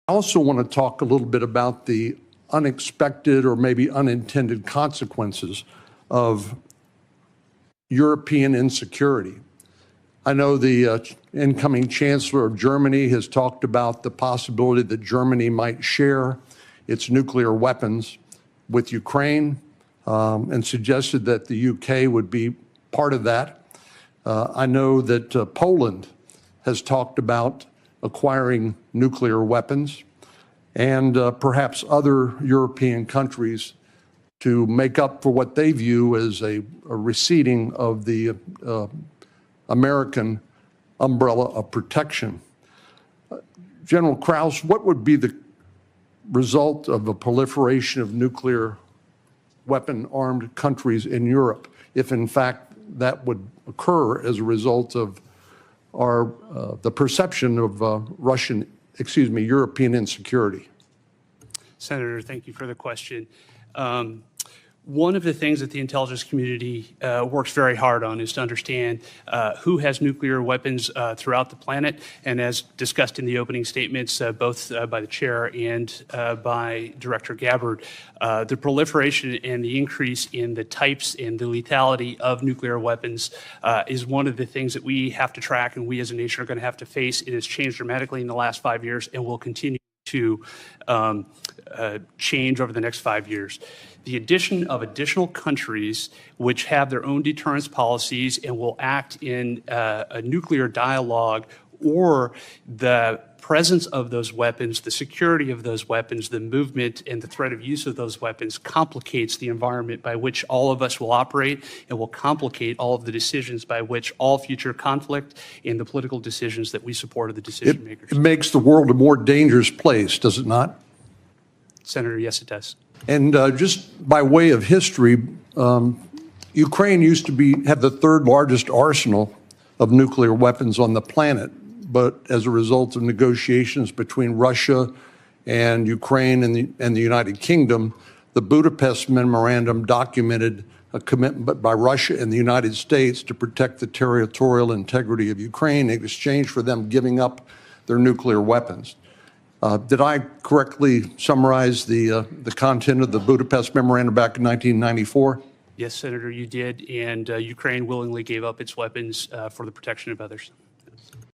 I also want to talk a little bit about the unexpected or maybe unintended consequences of European insecurity. I know the incoming Chancellor of Germany has talked about the possibility that Germany might share its nuclear weapons with Ukraine and suggested that the UK would be part of that. I know that Poland has talked about acquiring nuclear weapons, and perhaps other European countries to make up for what they view as a receding of the American umbrella of protection. General Krause, what would be the result of a proliferation of nuclear weapon-armed countries in Europe if, in fact, that would occur as a result of the perception of European insecurity? Senator, thank you for the question. One of the things that the intelligence community works very hard on is to understand who has nuclear weapons throughout the planet. And as discussed in the opening statements, both by the chair and by Director Gabbard, the proliferation and the increase in the types and the lethality of nuclear weapons is one of the things that we have to track and we as a nation are going to have to face. It has changed dramatically in the last 5 years and will continue to change over the next 5 years. The addition of additional countries which have their own deterrence policies and will act in a nuclear dialogue, or the presence of those weapons, the security of those weapons, the movement and the threat of use of those weapons complicates the environment by which all of us will operate and will complicate all of the decisions by which all future conflict and the political decisions that we support of the decision makers. It makes the world a more dangerous place, does it not? Senator, yes, it does. And just by way of history, Ukraine used to have the third largest arsenal of nuclear weapons on the planet. But as a result of negotiations between Russia and Ukraine and the United Kingdom, the Budapest Memorandum documented a commitment by Russia and the United States to protect the territorial integrity of Ukraine in exchange for them giving up their nuclear weapons. Did I correctly summarize the content of the Budapest Memorandum back in 1994? Yes, Senator, you did, and Ukraine willingly gave up its weapons for the protection of others.